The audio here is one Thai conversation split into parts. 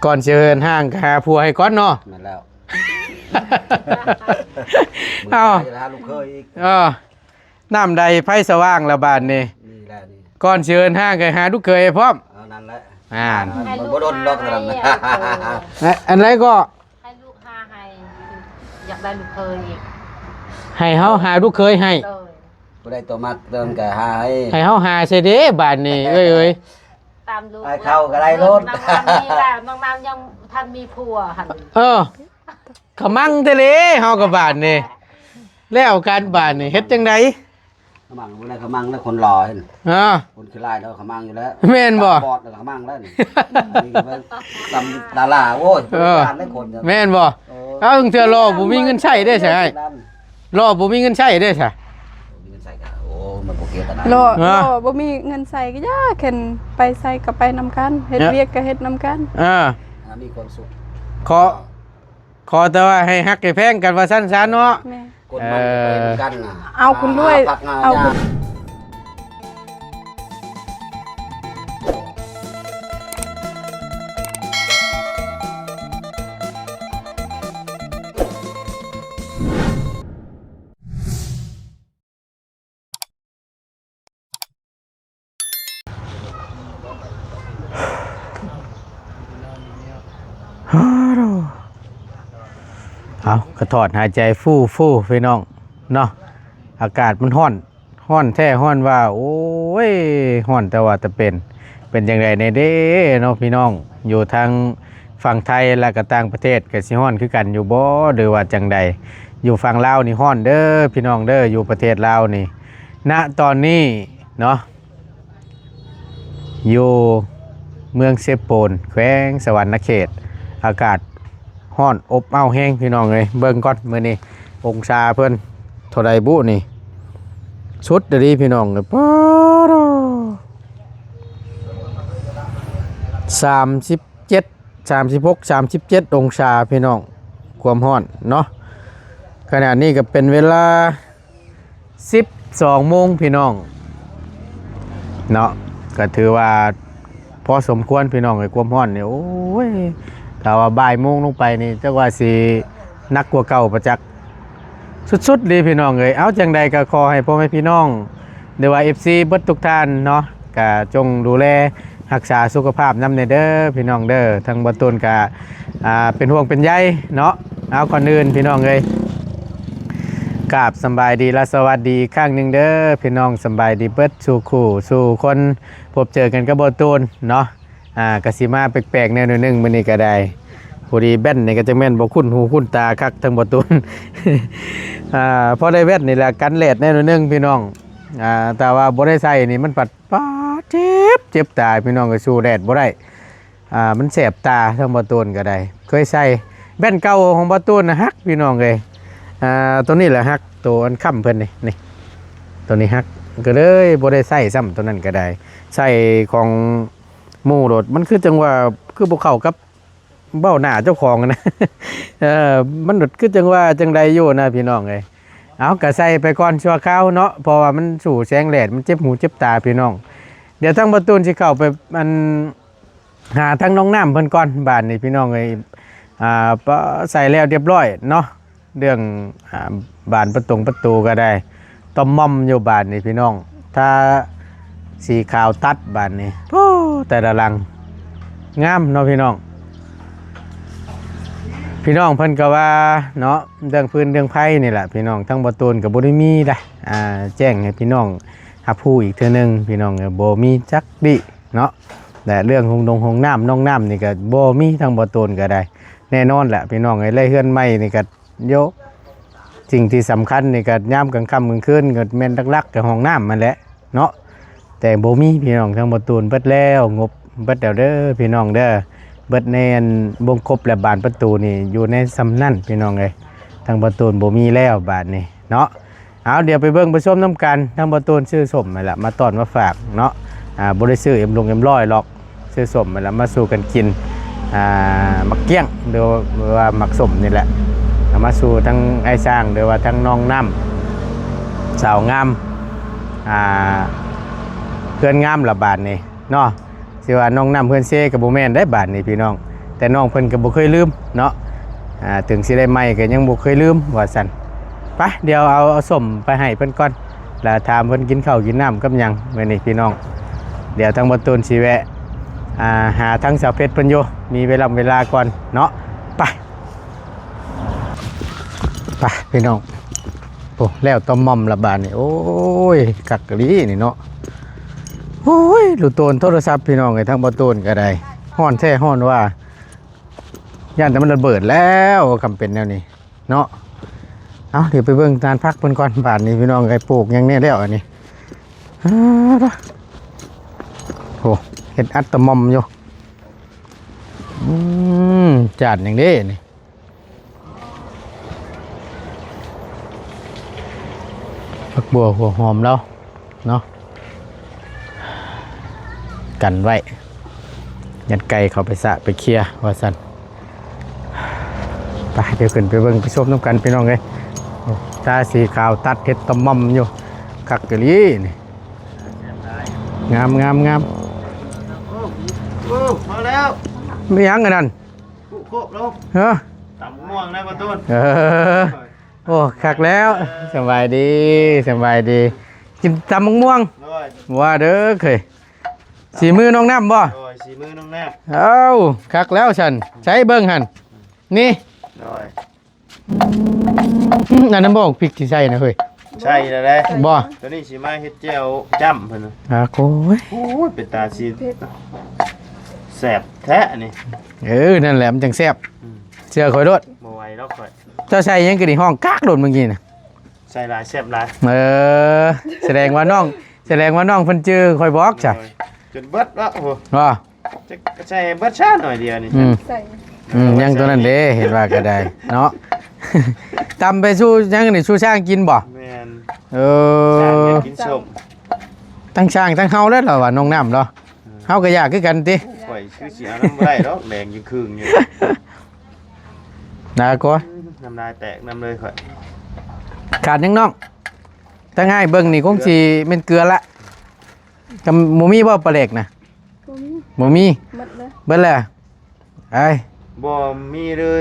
ก่อนเชิญห้างหาผัวให้ก่อนเนาะนั่นแล้วเอาลูกเคยอีกน้ำใดไฟสว่างละบาทนี่นี่แหละนี่ก่อนเชิญห้างก็หาลูกเคยพร้อมนั่นแหละมันบ่โดนดอกนั่นอันไรก็ให้ลูกหาให้อยากได้ลูกเคยอีกให้เฮาหาลูกเคยให้บ่ได้ตัวมักเติมก็ให้เฮาหาใส่เด้บาทนี่เอ้ยตามลูกเข้าก็ได้รถน้ำมีแล้วน้ำยังท่านมีผัวหั่นขมังทะเลเฮากับบาทนี่แล้วการบาทนี่เฮ็ดจังได๋ขมังบ่ได้ขมังแล้วคนรอเห็นคนคือลายแล้วขมังอยู่แล้วแม่นบ่บอดแล้วขมังแล้วนี่ตำดาราโอ้ยการได้คนแม่นบ่เอาถึงเทื่อรอบ่มีเงินใช้ได้ใช่รอบ่มีเงินใช้ได้ใช่มันโอเคตนะรอบ่มีเงินใส่ก็ยากเข็นไปใส่ก็ไปนำกันเฮ็ดเวียกก็เฮ็ดนำกันมีความสุขขอแต่ว่าให้ฮักให้แพงกันว่าสั้นๆเนาะคนมันไปกันเอาคุณด้วยเอาคุณเอากระถอดหายใจฟู่พี่น้องเนาะอากาศมันร้อนแท้ร้อนว่าโอ้ยร้อนแต่ว่าจะเป็นอย่างไรในเด้เนาะพี่น้องอยู่ทางฝั่งไทยและก็ต่างประเทศก็สิร้อนคือกันอยู่บ่หรือว่าจังใดอยู่ฝั่งลาวนี่ร้อนเด้อพี่น้องเด้ออยู่ประเทศลาวนี่ณตอนนี้เนาะอยู่เมืองเซโปนแขวงสวรรณเขตอากาศฮ้อนอบอ้าวแห้งพี่น้องเลยเบิ่งก่อนมื้อนี้องศาเพิ่นเท่าใดบุนี่ชุดดีพี่น้องเลยป๊าด37 36 37องศาพี่น้องความร้อนเนาะขณะนี้ก็เป็นเวลา12 โมงพี่น้องเนาะก็ถือว่าพอสมควรพี่น้องไอ้ความร้อนนี่โอ้ยถ้าว่าบ่ายโมงลงไปนี่จักว่าสินักกว่าเก่าประจักษ์สุดๆดีพี่น้องเอ้ยเอาจังใดก็ขอให้พ่อแม่พี่น้องหรือว่า FC เบิดทุกท่านเนาะก็จงดูแลรักษาสุขภาพนำเด้อพี่น้องเด้อทั้งบ่ตูนก็เป็นห่วงเป็นใยเนาะเอาก่อนอื่นพี่น้องเอ้ยกราบสบายดีและสวัสดีครั้งนึงเด้อพี่น้องสบายดีเบิดสู่คู่สู่คนพบเจอกันกับบ่ตูนเนาะกสิมาแปลกๆแนวนึงมื้อนี้ก็ได้พอดีแว่นนี่ก็จะแม่นบ่คุ้นหูคุ้นตาคักทั้งบ่ตุนพอได้แว่นนี่แหละกันแดดแนวนึงพี่น้องแต่ว่าบ่ได้ใส่นี่มันปัดป๊าเจ็บตาพี่น้องก็สู้แดดบ่ได้มันแสบตาทั้งบ่ตุนก็ได้เคยใส่แว่นเก่าของบ่ตุนนะฮักพี่น้องเอ้ยตัวนี้แหละฮักตัวอันค่ำเพิ่นนี่ตัวนี้ฮักก็เลยบ่ได้ใส่ซ้ำตัวนั้นก็ได้ใส่ของหมู่รถมันคือจังว่าคือบ่เข้ากับเบ้าหน้าเจ้าของนะมันรถคือจังว่าจังใดอยู่นะพี่น้องเอ้ยเอาก็ใส่ไปก่อนชั่วคราวเนาะเพราะว่ามันสู่แสงแดดมันเจ็บหูเจ็บตาพี่น้องเดี๋ยวทั้งประตูสิเข้าไปมันหาทั้งน้องน้ำเพิ่นก่อนบ้านนี่พี่น้องเอ้ยใส่แล้วเรียบร้อยเนาะเรื่องบานประตูก็ได้ต้มม่อมอยู่บ้านนี่พี่น้องถ้าสีขาวตัดบ้านนี่โอ้แต่ละหลังงามเนาะพี่น้องเพิ่นก็ว่าเนาะเรื่องพื้นเรื่องไผ่นี่แหละพี่น้องทั้งบ่ตูนกับบ่ได้มีได้แจ้งให้พี่น้องรับรู้อีกเทื่อนึงพี่น้องบ่มีจักดิเนาะแต่เรื่องห้องน้ำน้องน้ำนี่ก็บ่มีทั้งบ่ตูนก็ได้แน่นอนแหละพี่น้องไอ้ไร่เฮือนใหม่นี่ก็โยสิ่งที่สำคัญนี่ก็ยามกลางค่ำกลางคืนก็แม่นหลักๆกับห้องน้ำมันแหละเนาะแต่บ่มีพี่น้องทั้งบ่ตูนเบิดแล้วงบเบิดแล้วเด้อพี่น้องเด้อเบิดในวงครบและบานประตูนี่อยู่ในสำนั่นพี่น้องเลยทางประตูบ่มีแล้วบานนี่เนาะเอาเดี๋ยวไปเบิ่งไปชมน้ำกันทางประตูซื้อสมมาละมาตอนมาฝากเนาะบ่ได้ซื้อเอ็มร้อยหรอกซื้อสมมาละมาสู่กันกินมักเกี้ยงหรือว่ามักสมนี่แหละมาสู่ทั้งไอ้สร้างหรือว่าทั้งน้องน้ำสาวงามเพื่อนงามละบาทนี่เนาะสิว่าน้องน้ำเพื่อนเซกับโบแมนได้บาทนี่พี่น้อง แต่น้องเพิ่นก็บ่เคยลืมเนาะถึงสิได้ใหม่ก็ยังบ่เคยลืมว่าซั่นไปเดี๋ยวเอาส้มไปให้เพิ่นก่อนแล้วถามเพิ่นกินข้าวกินน้ำกับหยังมื้อนี้พี่น้องเดี๋ยวทางบ่ตูนสิแวะหาทั้งสาวเพชรเพิ่นอยู่มีเวลาก่อนเนาะไปพี่น้องโอ้แล้วต้มม่อมละบาดนี่โอ้ยกักกะลีนี่เนาะโอ้ยลูกโตนโทรศัพท์พี่น้องไอ้ทางบ่ตูนก็ได้ฮ้อนแท้ฮ้อนว่าย่านแต่มันระเบิดแล้วคำเป็นแนวนี้เนาะเอาเดี๋ยวไปเบิ่งการพักเพิ่นก่อนบาดนี้พี่น้องไอ้ปลูกหยังแน่แล้วอันนี้โอ้เฮ็ดอัตมอมอยู่จานอย่างนี้นี่ผักบัวหัวหอมแล้วเนาะกันไว้ยัดไก่เข้าไปสะไปเคลียร์ว่าซั่นไปเดี๋ยวขึ้นไปเบิ่งไปชมน้ำกันพี่น้องเลยตาสีขาวตัดเฮ็ดตะม่อมอยู่คักกะลีนี่งามโอ้มาแล้ว ไม่ยั้งกันนั่น ปุ๊โคบลง เฮ้อ ตำม่วงนะประตูน โอ้คักแล้วสบายดีกินตำมะม่วง ด้วย ว่าเด้อเคยสีมือน้องน้ำบ่ ด้วยสีมือน้องแนบ เอ้าคักแล้วฉันใช้เบิ่งหันนี่ ด้วย อันนั้นบ่พริกที่ใส่นะเฮ้ย ใช่แล้วแหละ บ่ ตัวนี้สีมาเฮ็ดเจียวจ้ำเพิ่นน่ะ โอ้ย โอ้ยเป็นตาสีแสบแท้นี่ นั่นแหละมันจังแซ่บเชื่อข่อยโดด บ่ไหวแล้วค่อย เจ้าใส่หยังก็นี่ห้องกากโดดเมื่อกี้น่ะ ใส่หลายแซ่บหลาย แสดงว่าน้องเพิ่นชื่อข่อยบอกจ้ะ จนเบิดแล้วโอ้โห ว่า จะใส่เบิดชาหน่อยเดียวนี่ ใส่ ยังตัวนั้นเด้เห็นว่าก็ได้เนาะ ตำไปสู้ยังนี่สู้ช้างกินบ่ แม่น อ ชากินส้ม ทั้งช้างทั้งเฮาแล้วเหรอว่าน้องน้ำเหรอเฮาก็อยากคือกันติ ข่อยคือสิเอาน้ำบ่ได้ดอกแดงยังครึ่งอยู่ นะก็ น้ำลายแตกน้ำเลยข่อย ขาดยังน้องถ้าง่ายเบิ่งนี่คงสิเป็นเกลือละกับหมูมีบ่ปลาเล็กนะ บ่มี หมูมี หมดเลย เบิ่นแล้วไอ้ บ่มีหรือ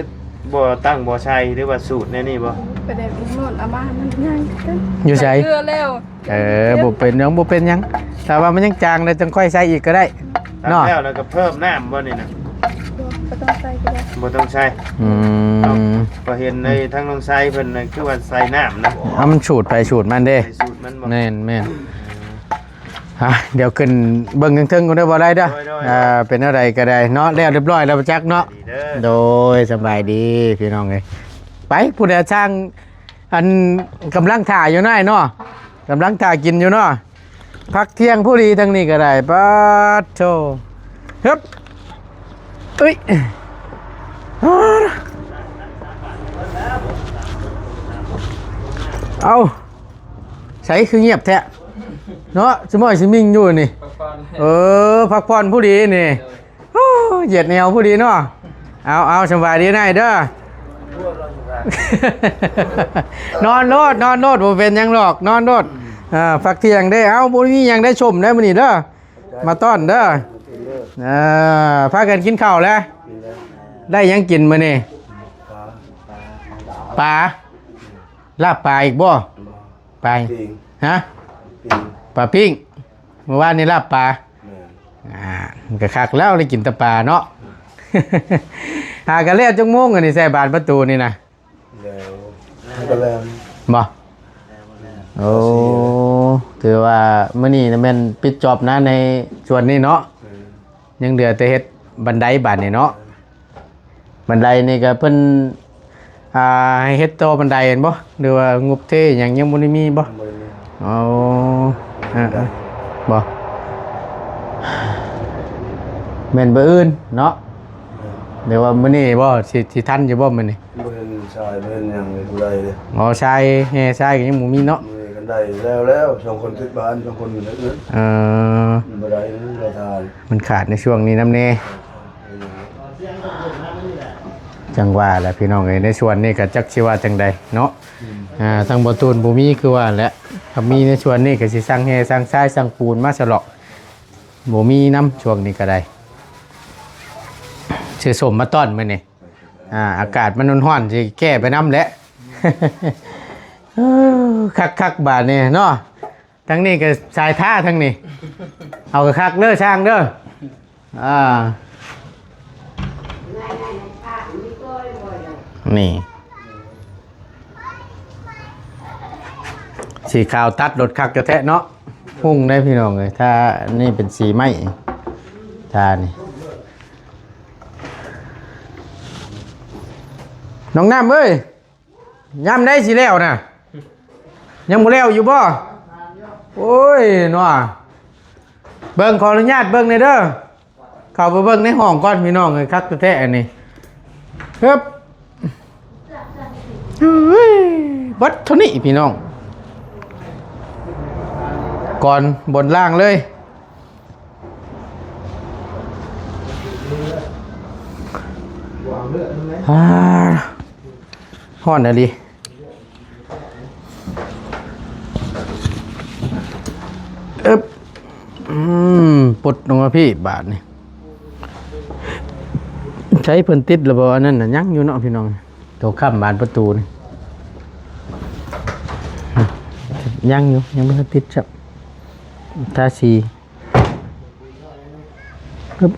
บ่ตั้งบ่ใช้หรือว่าสูตรแน่นี่บ่ ไปได้อีกโน่นเอามามันง่ายกัน อยู่ไส เกลือแล้ว บ่เป็นหยังบ่เป็นหยังแต่ว่ามันยังจางเลยจังค่อยใส่อีกก็ได้ ตัก เนาะ แล้วก็เพิ่มน้ำบ่นี่นะ บ่ต้องใส่ก็ได้ บ่ต้องใช้ อืม ก็เห็นในทั้งน้องชายเพิ่นน่ะคือว่าใส่น้ำนะ เอามันฉูดไปฉูดมันเด้ ใส่สูตรมันบ่ แม่นฮะเดี๋ยวขึ้นเบิ่งเทิงๆก็ได้บ่ได้เด้อเป็นอะไรก็ได้เนาะแล้วเรียบร้อยแล้วจักเนาะ ดีเด้อ โดยสบายดีพี่น้องเอ้ยไปผู้ใดช่างอันกำลังถ่ายอยู่น้อยเนาะกำลังถ่ายกินอยู่เนาะพักเที่ยงผู้ดีทั้งนี้ก็ได้ปัดโธฮึบเอ้ยเอาใส่คือเงียบแท้เนาะสมอยสิมิงอยู่นี่พักผ่อนผู้ดีนี่โอ้เหยียดแนวผู้ดีเนาะเอาสบายดีนายเด้อ นอนโลดบ่เป็นหยังหรอกนอนโลดฟักเที่ยงได้เอาบ่มีหยังได้ชมได้มื้อนี้เด้อมาต้อนเด้อพากันกินข้าวแล้วได้หยังกินมื้อนี้ปลาลาบปลาอีกบ่ปลาฮะปลาปิ้งเมื่อวานนี้ลาบปลามันก็คักแล้วได้กินแต่ปลาเนาะ หากันแล้วจังโมงอันนี้ใส่บานประตูนี่นะบ่โอ้ถือว่ามื้อนี้นะแม่นปิดจอบนะในส่วนนี้เนาะยังเหลือแต่เฮ็ดบันไดบานนี่เนาะบันไดนี่ก็เพิ่นให้เฮ็ดต่อบันไดเห็นบ่หรือว่างบเทหยังยังบ่ได้มีบ่อ๋อบ่แม่นบ่อื่นเนาะเดี๋ยวว่ามื้อนี้บ่สิทันอยู่บ่มื้อนี้ บ่เห็นชายบ่เห็นหยังเลยผู้ใดเลย อ๋อชายแห่ชายก็ยังบ่มีเนาะ มือกันได้แล้วสองคนติดบ้านสองคนอยู่นั้นบ่ได้เราทาน มันขาดในช่วงนี้นำแน่จังว่าแหละพี่น้องเอ้ยในส่วนนี้ก็จักสิว่าจังใดเนาะทางบ่ตูนบ่มีคือว่าแหละถ้ามีในส่วนนี้ก็สิสั่งแห่สั่งทรายสั่งปูนมาสลอกบ่มีนํช่วงนี้ก็ได้ ชื่อสมมาต้อนมื้อนี่อากาศมันร้อนๆสิแก้ไปน้ำแหละ คักๆบาดนี่เนาะทั้งนี้ก็สายท่าทั้งนี้เอากระคักเด้อช่างเด้อนี่สีขาวตัดรถคักจะแทะเนาะพุ่งได้พี่น้องเลยถ้านี่เป็นสีไหมถ้านี่น้องน้ำเอ้ยย่ำได้สิแล้วนะยังบ่แล้วอยู่บ่โอ้ยเนาะเบิ่งขออนุญาตเบิ่งหน่อยเด้อเข้าไปเบิ่งในห้องก่อนพี่น้องเลยคักจะแทะอันนี้ครับเฮ้ยบัดเท่านี้พี่น้องก่อนบนล่างเลยฮ้อนอะดิปุดลงมาพี่บาทนี่ใช้เพิ่นติดระเบิดนั่นน่ะยังอยู่เนาะพี่น้องตัวข้ามบานประตูนี่ยังอยู่ยังไม่ได้ติดครับทาสีปึ๊บ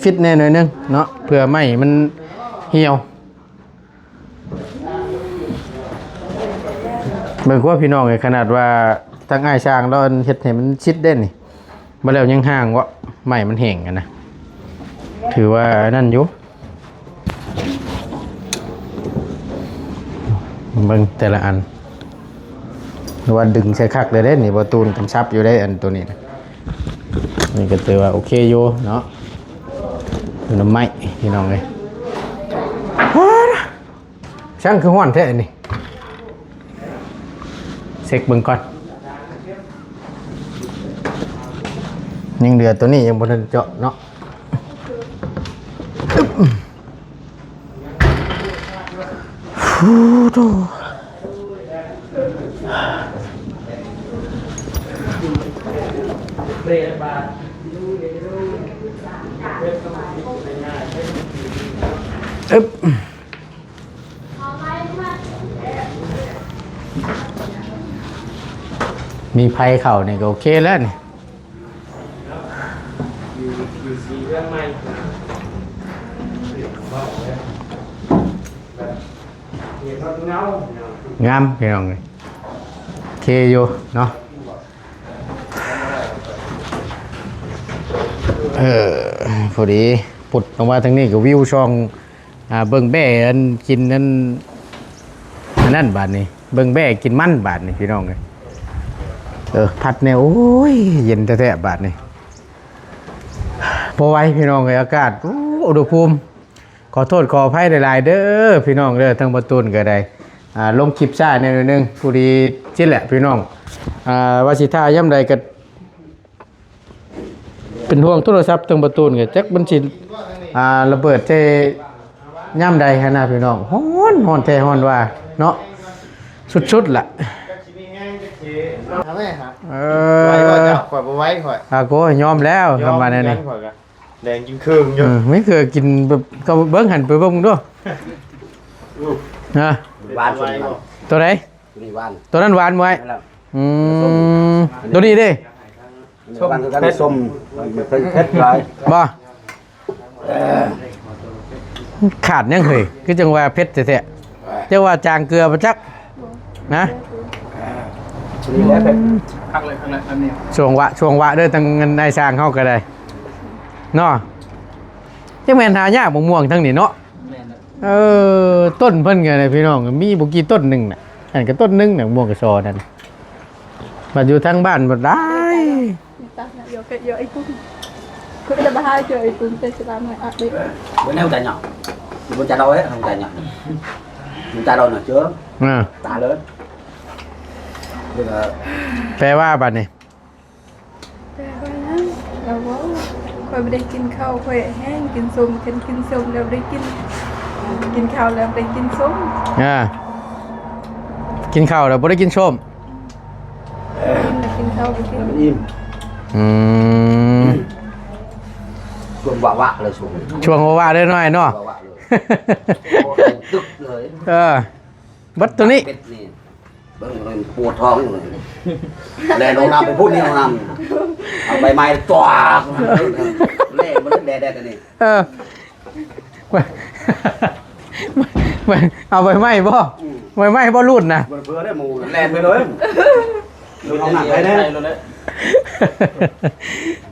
ฟิตแน่หน่อยนึงเนาะเผื่อไม่มันเหี่ยวเบิ่งว่าพี่น้องไงขนาดว่าทั้งอ้ายช่างแล้วเฮ็ดให้มันชิดได้นี่บ่แล้วยังห่างวะไม่มันแห้งกันนะถือว่านั่นอยู่เบิ่งแต่ละอันว่าดึงใส่คักเลยได้นี่บ่ตูนกำชับอยู่ได้อันตัวนี้นะนี่ก็ถือว่าโอเคอยู่เนาะอยู่น้ำไม้พี่น้องเลยช่างคือห้อนแท้นี่เช็คเบิ่งก่อนยังเหลือตัวนี้ยังบ่ทันเจาะเนาะมีไฟเข่านี่ก็โอเคแล้วนี่งามพี่น้องเลยโอเคอยู่เนาะพอดีปุดออกมาทางนี้ก็วิวช่องเบิ่งแบ่อันกินนั่นบาทนี่เบิ่งแบ่กินมันบาทนี่พี่น้องเลยพัดเนี่ยโอ้ยเย็นแท้ๆบาทนี่พอไว้พี่น้องเลยอากาศอุณหภูมิขอโทษขออภัยหลายๆเด้อพี่น้องเด้อทั้งประตูนก็ได้ลงคลิปช้าในนึงผู้ดีจิแหละพี่น้องวาสิท่าย่ำใดก็เป็นห่วงโทรศัพท์ทั้งประตูนก็จักมันสิระเบิดเทย่ำใดขนาดพี่น้องฮ้อนแท้ฮ้อนว่าเนาะสุดๆล่ะแม่ฮะไว้ก่อนจ้ะข่อยบ่ไว้ข่อยโก้ยอมแล้วทำมาแน่นี่แดงกินเครื่องอยู่ไม่เคยกินแบบก็เบิ้งหันไปเบิ้งด้วยนะหวานตัวไหนตัวนั้นหวานไว้ตัวนี้ดิส้มกันส้มเผ็ดไรบ่ขาดยังเคยคือจังว่าเผ็ดแท้ๆจังว่าจางเกลือประจักนะช่วงวะเด้อตั้งเงินได้สร้างเข้าก็ได้เนาะยังแม่นหายากม่วงทั้งนี้เนาะต้นเพิ่นกันเลยพี่น้องมีบุกี้ต้นหนึ่งน่ะอันก็ต้นหนึ่งน่ะม่วงกระชอนั่นมาอยู่ทางบ้านบ่ได้เยอะไอ้กุ้งคือจะมาหาเจอไอ้กุ้งแต่สลามไงอ่ะดิbữa nay không trả nhỏ bữa trả đâu ấy không trả nhỏ không trả đâu nữa chưa trả lớnแปลว่าบัดนี้แปลว่าเราว่าคอยไม่ได้กินข้าวคอยแห้งกินส้มกินส้มแล้วได้กินข้าวแล้วได้กินส้มกินข้าวแล้วบ่ได้กินส้มกิน ข้าวไปกิน มันอิ่ม อืม ชวนวะเลยชวน ช่วงว่าๆได้หน่อยเนาะ วะเลยโอ้ยตึกเลย เออบัดตัวนี้ เป็ดนี่เบิ่งเลยปวดท้องอยู่เลยแดดลงน้ำไปพูดนี่ลงน้ำเอาใบไม้ตัวเล่มันแดดกันนี่ เออเอาไปไหม้บ่ไปไหม้บ่รุ่นนะ มันเพื่อได้หมูแลนไปเลยดูท้องหนักไปแน่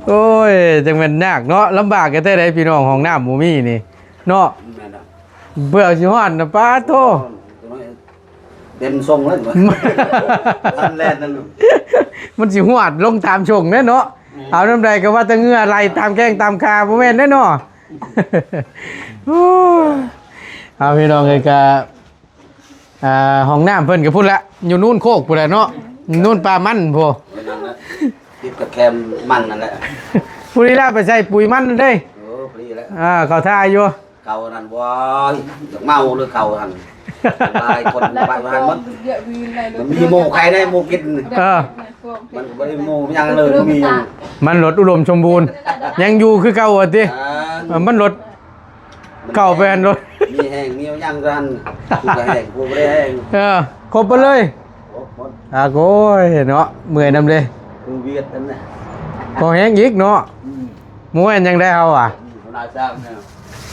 โอ้ยจังเป็นยากเนาะลำบากกันแต่ใดพี่น้องห้องน้ำหมูมี่นี่เนาะเบื่อสิฮ้อนนะป้าโต เต็มทรงแล้วทันแลนนั่น มันสิหวดลงตามชงแน่เนาะเอาน้ำใดก็ว่าแตะเหงื่อไหลตามแก้งตามคาบ่แม่นแน่เนาะโอ้ยเอาพี่น้องเอ้ยก็ห้องน้ำเพิ่นก็พุ่นละอยู่นู่นโคกพุ่นละเนาะนู่นปลามันพุ่น ติดกับแคมมันนั่นแหละ ผู้นี้ล่าไปใส่ปุ๋ยมันเด้ย เออพอดีแล้ว เขาท่าอยู่ เก่านั่นว้ายเมาหรือเก่านั่นลายคนไปมันมัน เยอะวีอะไร มันมีหมูใครได้หมูกิน เออ มันก็ไม่ได้หมูยังเลยมีอยู่ มันรถอุดมสมบูรณ์ ยังอยู่คือเก่าอ่ะติมันรถเก่าแฟนรถ มีแห้งมียังกันกูก็แห้งกูไม่ได้แห้ง ครบไปเลยโอ้ยเนาะเมื่อยนำเลย กูเวียดนั่นแหละ พอแห้งอีกเนาะหมูแอนยังได้เอาอ่ะ น่าซ้ำเนี่ย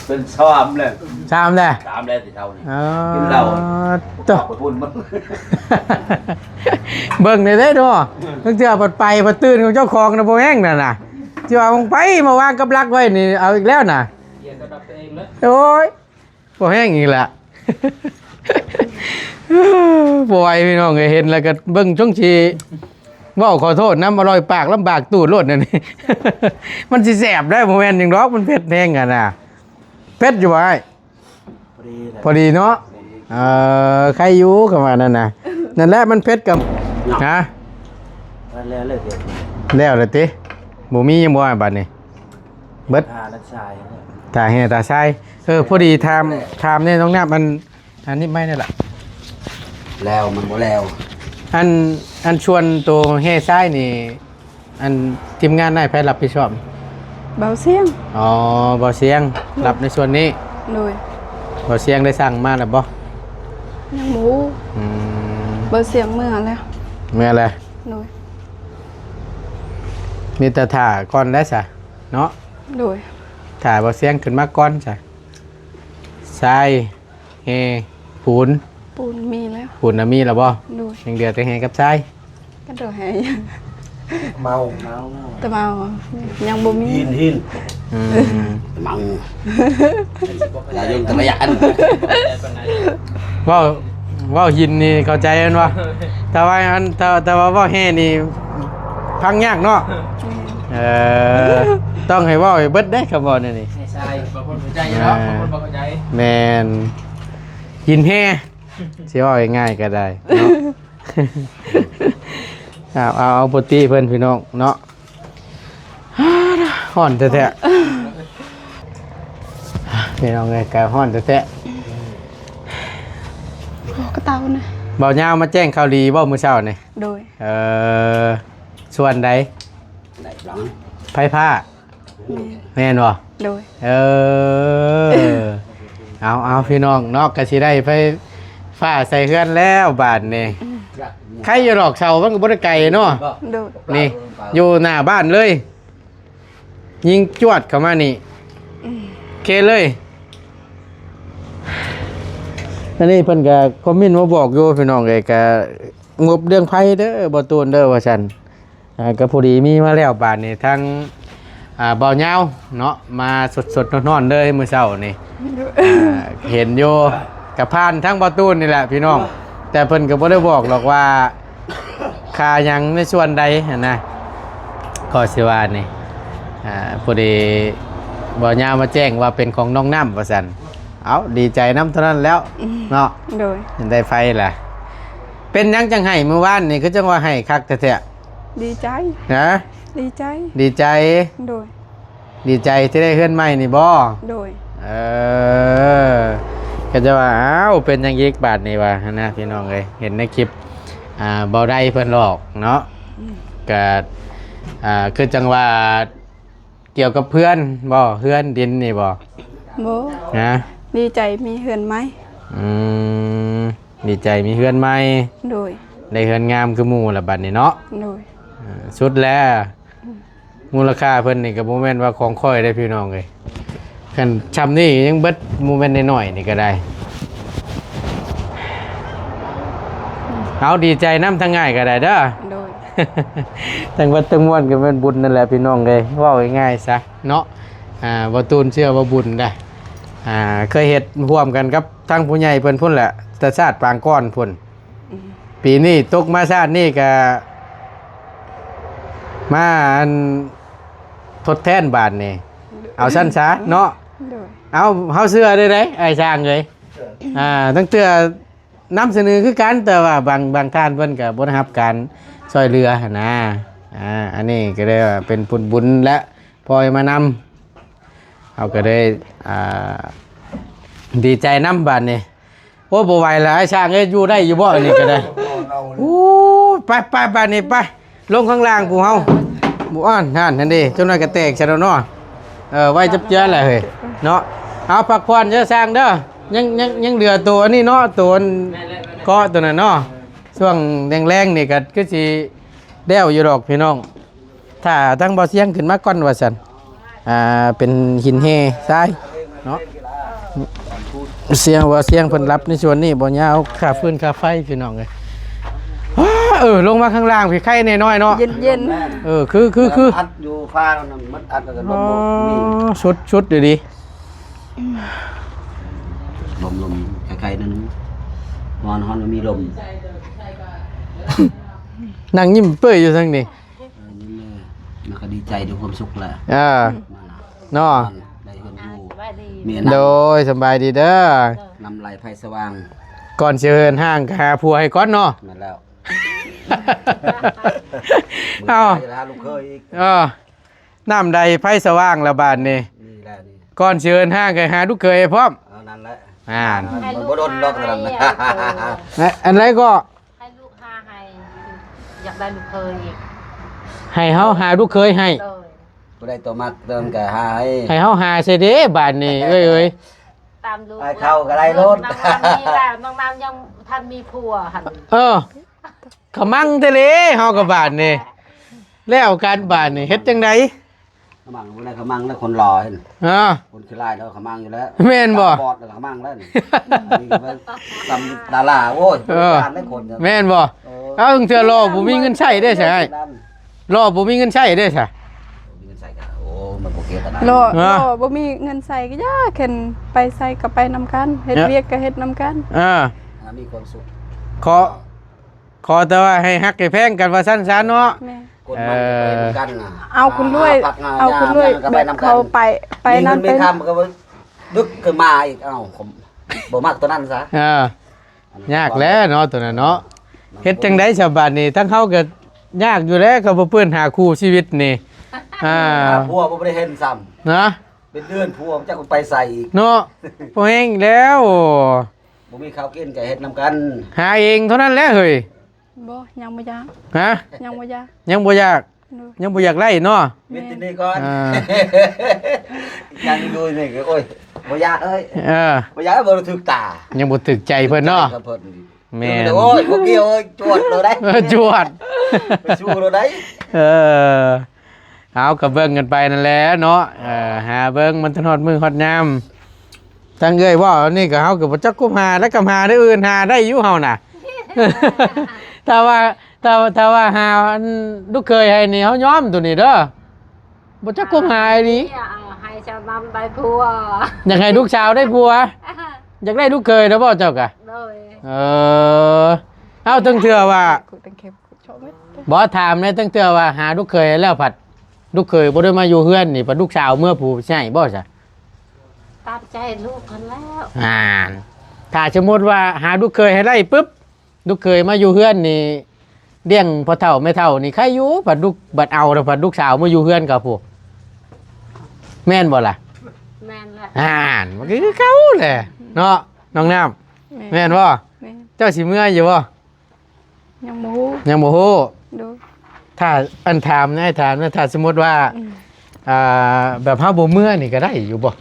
เป็นซ้อมเลย ชามได้ ซ้ำเลยสิเท่านี้ กินเหล้า ต่ ต่ อ อ ไปพูดมัน เบิ่งได้เนาะตั้งแต่ปัดไปปัดตื่นของเจ้าของนะบ่แห้งนั่นน่ะที่ว่ามึงไปมาวางกับลักไว้นี่เอาอีกแล้วน่ะโอ้ยบ่แห้งอีกละ บ่ไหวพี่น้องเอ้ยเห็นแล้วก็เบิ่งช่วงชีเว้าขอโทษน้ำอร่อยปากลำบากตูดโลดนั่นนี่ มันสิแสบได้บ่แม่นหยังดอกมันเผ็ดแห้งอ่ะน่ะเผ็ดอยู่ว่าอ้ายพอดีเนาะใครอยู่กับว่านั่นน่ะนั่นแหละมันเผ็ดกับฮะ แล้วเลยเดี๋ยว แล้วเลยติบ่มียังบ่บัดนี้เบิด ทานักชายเนี่ย ตาแห่ตาชายพอดีถามเนี่ยน้องน้ำอันนี้ไม่นี่แหละ แล้วมันบ่แล้ว อันชวนตัวแห่ชายนี่ อันทีมงานได้ไปรับผิดชอบ เบาเสียง อ๋อบ่เสียงรับในส่วนนี้ เลย บ่เสียงได้สั่งมาแล้วบ่ ยังหมู อืม เบาเสียงเมื่อแล้ว เมื่อไร เลย มีแต่ถ่าก่อนได้ซะเนาะ เลย ถ่าบ่เสียงขึ้นมาก่อนซะชายแห่ผูน ปูนมีแล้ว ผูนน่ะมีแล้วบ่ เลย ยังเดือแต่แห่กับชาย ก็เดือดแหย เมา แต่เมายังบ่มี หิน อืม มังอย่ายุ่งแต่ละอย่าง ว่าหินนี่เข้าใจกันว่าแต่ว่าแต่ว่าแห่นี่พังยากเนาะต้องให้ว่าให้เบิดได้คำบอกนี่ ใช่บางคนเข้าใจอยู่แล้วบางคนบอกเข้าใจ แมนหินแห่สิว่าง่ายๆก็ได้เนาะ เอาปกติเพิ่นพี่น้องเนาะฮ้อนแท้ๆพี่น้องเอ้ยกะฮ้อนแท้ๆ ก็เตานะ เบายาวมาแจ้งข่าวดีบ่มื้อเช้านี่ โดย ส่วนใด ได้หลัง ไผผ้าแม่นบ่ โดย เอาพี่น้องเนาะก็สิได้ไปฟ้าใส่เฮือนแล้วบาดนี่ใครอยู่ดอกเสามันก็บ่ได้ไกลเนาะ โดย นี่อยู่หน้าบ้านเลย ยิงจวดเข้ามานี่เคเลยอันนี้เพิ่นก็คอมเมนต์มาบอกอยู่พี่น้องเอ้ยก็งบเรื่องไผเด้อบ่ตูนเด้อว่าซั่นก็พอดีมีมาแล้วบาดนี้ทั้งเบาเหยาวเนาะมาสดๆร้อนๆเลยมื้อเช้านี่เห็นอยู่กับพานทั้งบ่ตูนนี่แหละพี่น้องแต่เพิ่นก็บ่ได้บอกหรอกว่าค่าหยังในส่วนใดหั่นนะก็สิว่านี่พอดีเบาเหยาวมาแจ้งว่าเป็นของน้องน้ำว่าซั่นเอาดีใจน้ำเท่านั้นแล้วเนาะ โดย เห็นได้ไฟล่ะเป็นหยังจังให้เมื่อวานนี่คือจังว่าให้คักแท้ๆ ดีใจ นะ ดีใจ ดีใจ โดย ดีใจที่ได้เฮือนใหม่นี่บ่ โดย ก็จะว่าอ้าวเป็นหยังอีกบาทนี่ว่านะพี่น้องเอ้ยเห็นในคลิปเบาได้เพิ่นหลอกเนาะ ก็คือจังว่าเกี่ยวกับเพื่อนบ่เพื่อนดินนี่บ่ โบ นะ ดีใจมีเหือนไหม อืมดีใจมีเพื่อนใหม่ โดย ได้เฮือนงามคือหมู่ละบัดนี้เนาะ โดย สุดแล้วมูลค่าเพิ่นนี่ก็บ่แม่นว่าของค่อยได้พี่น้องเอ้ยคันชำนี่ยังเบิดโมเมนต์น้อยๆนี่ก็ได้เอาดีใจน้ำทั้งง่ายก็ได้เด้อ โดย ทั้งวัดทั้งมวลก็เป็นบุญนั่นแหละพี่น้องเลยเว้าง่ายๆซะเนาะบ่ตูนเชื่อว่าบุญได้เคยเฮ็ดร่วมกันกับทั้งผู้ใหญ่เพิ่นพุ่นแหละแต่ชาติปางก้อนพุ่นปีนี้ตกมาชาตินี้ก็มาอันทดแทนบาทนี่เอาสั้นซะเนาะ โดย เอาเฮาเสื้อได้ไดไอ้ช่างเลยตั้งแต่นำเสนอคือกันแต่ว่าบางท่านเพิ่นก็บ่ได้รับการช่วยเหลือหั่นนะอันนี้ก็ได้ว่าเป็นบุญและพลอยมานำเอาก็ได้ดีใจนำบาดนี่โอ้บ่ไหวแล้วไอ้ช่างเอ้ยอยู่ได้อยู่บ่อันนี้ก็ได้โอ้ไปบาดนี้ไปลงข้างล่างผู้เฮาหมู่อ้อนนั่นดิเจ้าน้อยก็แตกซะแล้วเนาะไว้จับเจือแหละเฮ้ยเนาะเอาพักผ่อนเด้อสร้างเด้อยังเหลือตัวนี่เนาะตัวเกาะตัวนั้นเนาะช่วงแรงๆนี่ก็คือสิแด้วอยู่ดอกพี่น้องถ้าทั้งบ่เสียงขึ้นมาก่อนว่าซั่นเป็นหินเฮทรายเนาะเสียงเพิ่นรับในส่วนนี้บ่ยาวค่าฟืนค่าไฟพี่น้องเอ้ยลงมาข้างล่างพี่ไข่น้อยๆเนาะ เย็น คือ อัดอยู่ฟ้าแล้วนะมันอัดแล้วก็ลมมี ชุดเดี๋ยวดี ลมใครๆนั้นนอนฮอนมีลม นั่งยิ้มเปื่อยอยู่ทั้งนี้ นี่มันก็ดีใจด้วยความสุขแหละ เนาะ ได้เงินอยู่ สบายดี เมีย โดยสบายดีเด้อน ำไหลไฟสว่าง ก่อนเชิญห้างหาผัวให้ก่อนเนาะ นั่นแล้ว เอา ไปแล้วลูกเคยอีก น้ำใดไฟสว่างละบาดนี่ นี่แหละนี่ ก่อนเชิญห้างก็หาลูกเคยให้พร้อม เอานั่นแหละ ให้ลูก บ่โดนล็อก ให้ แล้วนะ อันไรก็ ให้ลูกให้อยากได้ลูกเคยอีก ให้เฮาหาลูกเคยให้ เลย บ่ได้ตัวมักเติมก็หาย ให้เฮาหาใส่เด้บาดนี่เอ้ย ตามลูก ไปเข้าก็ได้รถ น้องน้ำมีแล้วน้องน้ำยังท่านมีผัวหัน ขมังทะเลเฮากับบาดนี่แล้วการบาดนี่เฮ็ดจังได ขมังบ่ได้ขมังแล้วคนรอเห็นคนคือลายแล้วขมังอยู่แล้ว แม่นบ่ บอดแล้วขมังแล้วนี่นี่ก็เป็นตำดาราโอ้ยการได้คนเนี่ย แม่นบ่เอาถึงเทื่อรอบ่มีเงินใช้ได้ใช่รอบ่มีเงินใช้ได้ใช่ มีเงินใส่กันโอ้มันบ่เกี่ยวกันนะ ๆรอบ่มีเงินใส่ก็ยากเข็นไปใส่ก็ไปนำกันเฮ็ดเวียกก็เฮ็ดนำกัน มีความสุข ขอแต่ว่าให้ฮักให้แพงกันว่าซั่นๆเนาะ แม่ คนมันไปเหมือนกันน่ะ เอาคุณรวย พักงน เอาคุณรวย ก็ แบบ นำกั เขาไปนั่น มี ไป เงินมีคำก็ดึกขึ้นมาอีกเอ้าผมบ่มักตัวนั้นซะ ยากแล้วเนาะตัวนั้นเนาะเฮ็ดจังได๋ชาวบ้านนี่ทั้งเฮาก็ยากอยู่แล้วก็บ่เพิ่นหาคู่ชีวิตนี่ ผัวบ่ได้เห็นซ้ำ นะ เป็นเดือนผัวจะไปใส่อีก เนาะบ่แฮงแล้ว บ่มีข้าวกินก็เฮ็ดนำกัน หาเองเท่านั้นแหละเฮ้ย บ่ยังบ่อยาก ฮะ ยังบ่อยาก ยังบ่อยาก โดย ยังบ่อยากไล่เนาะ มีตินี่ก่อน อ่า ยังดูนี่ก็โอ้ยบ่อยากเอ้ย เออ บ่อยากบ่ถึกตา ยังบ่ถึกใจเพิ่นเนาะ เพิ่น แม่น โอ้ยบ่เกี่ยวเอ้ยจวดเลยได้ จวด ไปสู้เลยได้ เอากับเบิ่งกันไปนั่นแหละเนาะหาเบิ่งมันถนอดมือฮอดยามตั้งเอ้ยว่านี่ก็เฮาก็บ่จักกุมหาแล้วก็หาได้อื่นหาได้อยู่เฮาน่ะ ถ้าว่าหาอันลูกเคยให้นี่เฮายอมตัวนี้เด้อบ่จักกุมหาอีหลี ให้ชาวน้ำได้ผัว อยากให้ลูกสาวได้ผัวอยากได้ลูกเคยเด้อบ่เจ้ากะ เลย เอาตั้งเทื่อว่า กูตังเข็มกูชอบเม็ด บ่ถามเลยตั้งเทื่อว่าหาลูกเคยแล้วผัดลูกเคยบ่ได้มาอยู่เฮือนนี่ผัดลูกสาวเมื่อผู้ใช่บ่ซะ ตามใจลูกกันแล้ว ถ้าสมมติว่าหาลูกเคยให้ได้ปุ๊บลูกเคยมาอยู่เฮือนนี่เลี้ยงพ่อเฒ่าแม่เฒ่านี่ใครอยู่ผัดลูกบัดเอาแล้วผัดลูกสาวมาอยู่เฮือนกับผู้แม่นบ่ล่ะ แม่นแหละ มันก็คือเขาแหละเนาะน้องน้ำแม่นบ่ แม่ เจ้าสิเมื่อยอยู่บ่ ยังบ่ฮู้ ยังบ่ฮู้ ดู ถ้าอันถามนะให้ถามนะถ้าสมมุติว่าแบบเฮาบ่เมื่อนี่ก็ได้อยู่บ่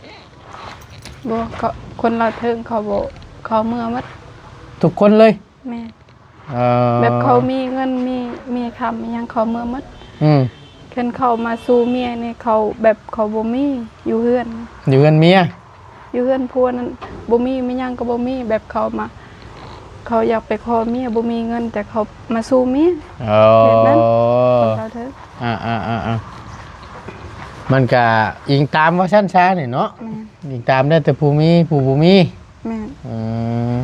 บ่ก็คนเราเทิงเขาบ่เขาเมื่อมัด ทุกคนเลย แม่ เอ่อ แบบเขามีเงินมีคำอิหยังเขาเมื่อมัด อืม เพิ่นเข้ามาสู่เมียนี่เขาแบบเขาบ่มีอยู่เฮือน อยู่กันเมีย อยู่เฮือนพัวนั้นบ่มีมีหยังก็บ่มีแบบเขามา เขาอยากไปขอเมียบ่มีเงินแต่เขามาสู่เมีย อ๋อ แบบนั้น คนเราเทิง มันก็อิงตามว่าชั้นช้านี่เนาะ แม่ อิงตามได้แต่ผู้มีผู้บ่มี แม่ อืม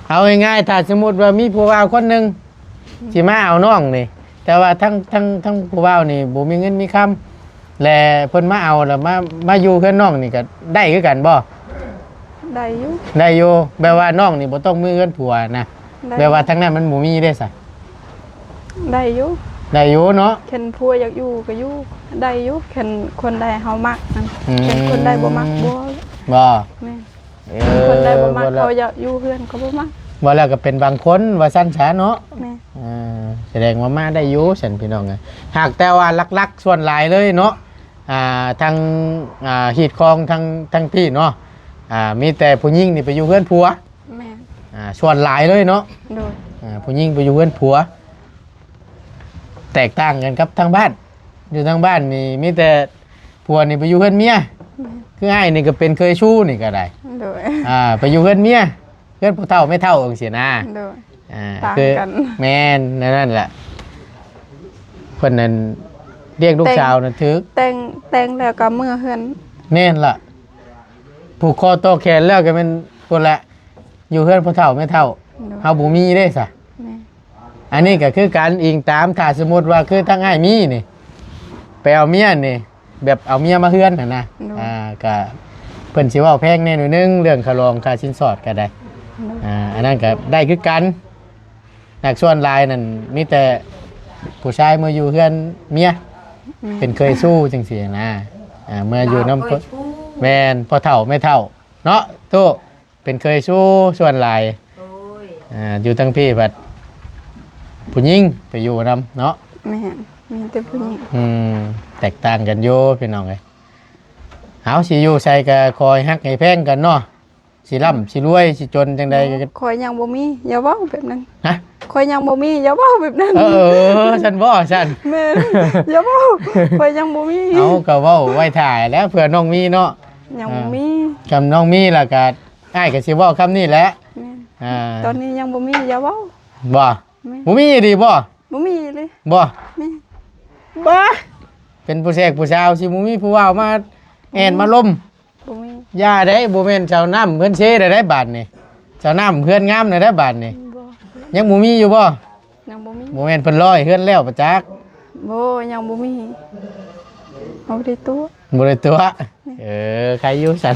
เอาง่ายๆถ้าสมมุติว่ามีผู้บ่าวคนหนึงสิมาเอาน้องนี่ แต่ว่าทั้งผู้บ่าวนี่บ่มีเงินมีคำและเพิ่นมาเอาแล้วมาอยู่เพื่อนน้องนี่ก็ได้คือกันบ่ ได้อยู่ ได้อยู่แปลว่าน้องนี่บ่ต้องมีเงินผัวนะ ได้ แปลว่าทั้งนั้นมันบ่มีได้ซะ ได้อยู่ ได้อยู่เนาะ เข็นพัวอยากอยู่ก็อยู่ได้อยู่เข็นคนใดเฮามักนั่น อืม เข็นคนใดบ่มักบ่ บ่ แม่ เอ คนใดบ่มัก บ่แล้ว เขาอยากอยู่เฮือนก็บ่มัก บ่แล้วก็เป็นบางคนว่าสั้นช้าเนาะ แม่ แสดงว่ามาได้อยู่ฉันพี่น้องไงหากแต่ว่าลักๆส่วนหลายเลยเนาะทางหีดคลองทางพี่เนาะมีแต่ผู้หญิงนี่ไปอยู่เพื่อนผัว แม่ ส่วนหลายเลยเนาะ โดย ผู้หญิงไปอยู่เพื่อนผัว แตกต่างกันครับทางบ้าน อยู่ทางบ้านนี่มีแต่ผัวนี่ไปอยู่เพื่อนเมียคือไอ้ายนี่ก็เป็นเคยชู้นี่ก็ได้ โดย ไปอยู่เพื่อนเมียเพื่อนผู้เฒ่าไม่เท่าองเสียนะ โดย อ่า ต่าง คือ กัน แม่นนั่นแหละเพิ่นนั้นเรียกลูกสาวนั่นถึก แต่งแล้วก็เมื่อเฮือน แม่นล่ะผูกคอโตอแขนแล้วก็เป็นคนละอยู่เฮือนผู้เฒ่าไม่เท่า โดย เฮาบ่มีเด้ซะ แม่ อันนี้ก็คือการอิงตามถ้าสมมุติว่าคือทั้งอ้ายมีนี่ไปเอาเมียนี่แบบเอาเมียมาเฮือนน่ะนะก็เพิ่นสิเว้าแพงแน่หน่อยนึงเรื่องค่ารองค่าสินสอดก็ได้ อันนั้นก็ได้คือกันนักส่วนหลายนั่นมีแต่ผู้ชายเมื่ออยู่เพื่อนเมียเป็นเคยสู้จังซี่นะเมื่ออยู่น้ำแมนพอเฒ่าไม่เฒ่าเนาะตู้เป็นเคยสู้ส่วนหลาย โอ้ย อยู่ทั้งพี่บัดผู้หญิงไปอยู่นำเนาะ แม่มีแต่ผู้หญิง แตกต่างกันอยู่พี่น้องเอ้ยเอาสิอยู่ใส่ก็คอยฮักให้แพงกันเนาะสิร่ำสิรวยสิจนจังใดก็ คอยยังบ่มีอย่าเว้าแบบนั้น ฮะ คอยยังบ่มีอย่าเว้าแบบนั้น ฉันบ่ฉัน แม่อย่าเว้าคอยยังบ่มี เอาก็เว้าไว้ถ่ายแล้วเผื่อน้องมีเนาะ ยังบ่มี คำน้องมีแล้วก็อ้ายก็สิเว้าคำนี้แหละ แม่ตอนนี้ยังบ่มีอย่าเว้า บ่ แม่ บ่มีดีบ่ บ่มีเลย บ่ แม่ บ่เป็นผู้แทรกผู้สาวสิบ่มีผู้เว้ามาแอนมาล้ม บ่มี อย่าได้บ่แม่นชาวน้ำเพิ่นเชได้บาดนี่ชาวน้ำเพื่อนงามได้บาดนี่ บ่ ยังบ่มีอยู่บ่ ยังบ่มี บ่แม่นเพิ่นร้อยเฮือนแล้วประจักษ์ บ่ยังบ่มีเอาได้ตัว บ่ได้ตัวใครอยู่สัน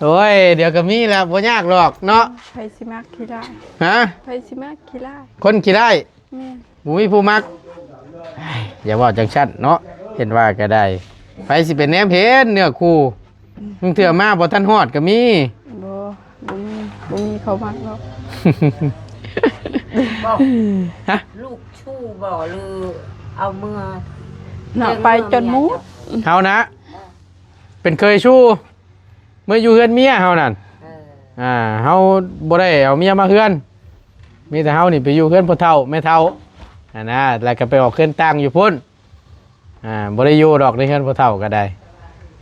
โอ้ยเดี๋ยวก็มีแล้วบ่ยากหรอกเนาะ ไผสิมักขี้ร้าย ฮะ ไผสิมักขี้ร้าย คนขี้ได้ แม่ บ่มีผู้มักอย่าว่าจังซั่นเนาะเห็นว่าก็ได้ไปสิเป็นแนมเพชรเนื้อคู่มึงเถื่อมาบ่ทันฮอดก็มี บ่มีเขามักหรอก บอก ฮะ ลูกชู้บ่หรือเอาเมื่อ น่ะไปจนมุด เฮานะ เป็นเคยชู้เมื่ออยู่เฮือนเมียเฮานั่น เออ เฮาบ่ได้เอาเมียมาเฮือน มีแต่เฮานี่ไปอยู่เฮือนพ่อเฒ่าแม่เฒ่านะแล้วก็ไปออกเฮือนตั้งอยู่พุ่นบ่ได้อยู่ดอกในเฮือนพ่อเฒ่าก็ได้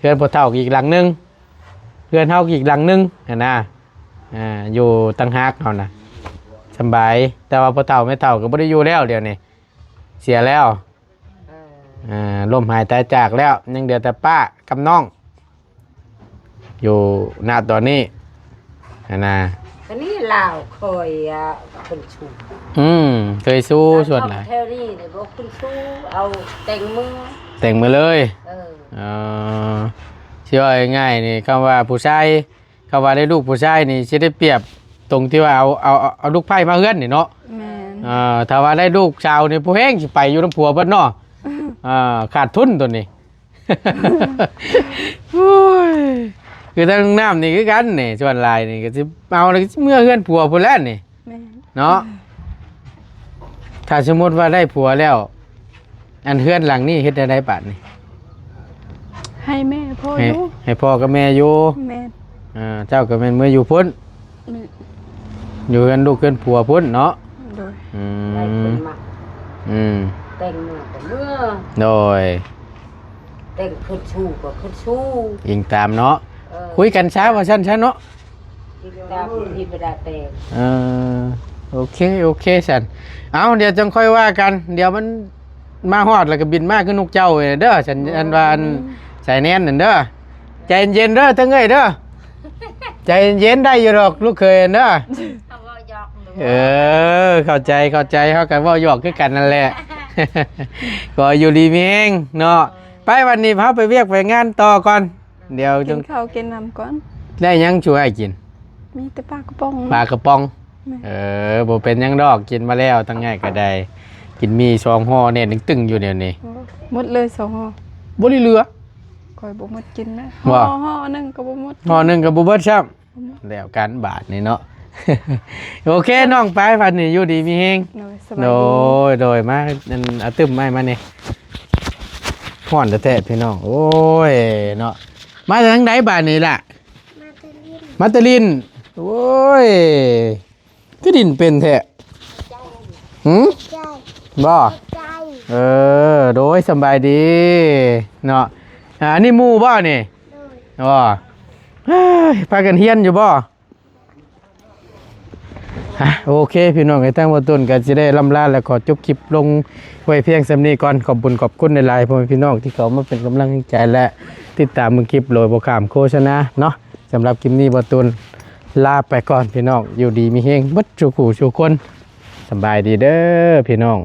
เฮือนพ่อเฒ่าอีกหลังนึงเฮือนเฮาอีกหลังนึงนะอยู่ต่างหากเฮานะสำบายแต่ว่าพ่อเฒ่าแม่เฒ่าก็บ่ได้อยู่แล้วเดี๋ยวนี้เสียแล้ว เออ ล่มหายตายจากแล้วยังเดือแต่ป้ากับน้อง อยู่ณตอนนี้นะ อันนี้ลาวคอยคนชู้ เคยสู้ส่วนไหน เทอรี่เนี่ยบอกคนชู้เอาแต่งมือ แต่งมาเลย เออ ชื่อว่าง่ายๆนี่คำว่าผู้ชายคำว่าได้ลูกผู้ชายนี่จะได้เปรียบตรงที่ว่าเอาลูกไผ่มาเฮือนนี่เนาะ แม่น ถ้าว่าได้ลูกชาวนี่ผู้แห้งสิไปอยู่น้ำผัวเบิดเนาะขาดทุนตัวนี้ โอ้ยคือทั้งน้ำนี่คือกันนี่ส่วนลายนี่ก็สิเอาเลยเมื่อเฮือนผัวพุ่นแล้วนี่ แม่น เนาะถ้าสมมติว่าได้ผัวแล้ว อันเฮือนหลังนี่เฮ็ดได้บาดนี่ ให้แม่พ่อ ให้ อยู่ ให้พ่อกับแม่อยู่ แม่ เจ้าก็แม่นเมื่ออยู่พุ่น แม่ อยู่กันลูกกันผัวพุ่นเนาะ โดย อื ได้ ม เป็นมา อืม แต่งเมื่อแต่เมื่อ โดย แต่งขึ้นชูก็ขึ้นชู อิงตามเนาะ เออ คุยกันช้าว่าชั้นเนาะ ที่ตาพื้นที่ประดาแต่ง เออโอเคสันเอาเดี๋ยวจังค่อยว่ากัน เดี๋ยวมันมาฮอดแล้วก็บินมาขึ้นนกเจ้าเด้อฉันอันว่าอันใส่แน่นนั่นเด้อใจเย็นๆเด้อทั้งเอ้ยเด้อใจเย็นได้อยู่หรอกลูกเคยเด้อ เขาว่าหยอกหนู เข้าใจเขากันว่าหยอกคือกันนั่นแหละ ก็อยู่ดีมีเองเนาะไปวันนี้พาไปเวียกไปงานต่อก่อน เดี๋ยว กิ จั น ง ข้าวกินน้ำก่อน ได้หยังช่วยให้กิน มีแต่ปลากระป๋อง ปลากระป๋อง แม่ บ่เป็นหยังดอกกินมาแล้วตั้งง่ายก็ได้ กินมี2ห่อเนี่ยตึงๆอยู่เดี๋ยวนี้ หมดเลย2ห่อ บ่ได้เหลือ คอยบ่หมดกินนะ ว่า ห่อหนึงก็บ่หมด ห่อหนึงก็บ่เบิดซ้ํแล้วกันบาทนี่เนาะ โอเคน้องไปวันนี้อยู่ดีมีเฮง โดยส โด บายดี ยโดยมาอันเอาตึมไม้มานี่ฮ้อนแท้ๆพี่น้องโอ้ยเนาะมาจากทางไหนบ้านนี่ล่ะมาตะลินโอ้ยคือดินเป็นแท้หืมบ่เออโดยสำบายดีเนาะอันนี้หมู่บ่นี่บ่เฮ้ยพากันเฮียนอยู่บ่โอเคพี่น้องไอ้ตั้งว่าต้นก็สิได้ลำลาและขอจบคลิปลงไว้เพียงสำนี้ก่อนขอบคุณในไลน์พ่อแม่พี่น้องที่เขามาเป็นกำลังใจและติดตามมึงคลิปโดยบ่ข้ามโฆษณาเนาะสำหรับคลิปนี้บ่ต้นลาไปก่อนพี่น้องอยู่ดีมีเฮงเบิดทุกผู้ทุกคนสบายดีเด้อพี่น้อง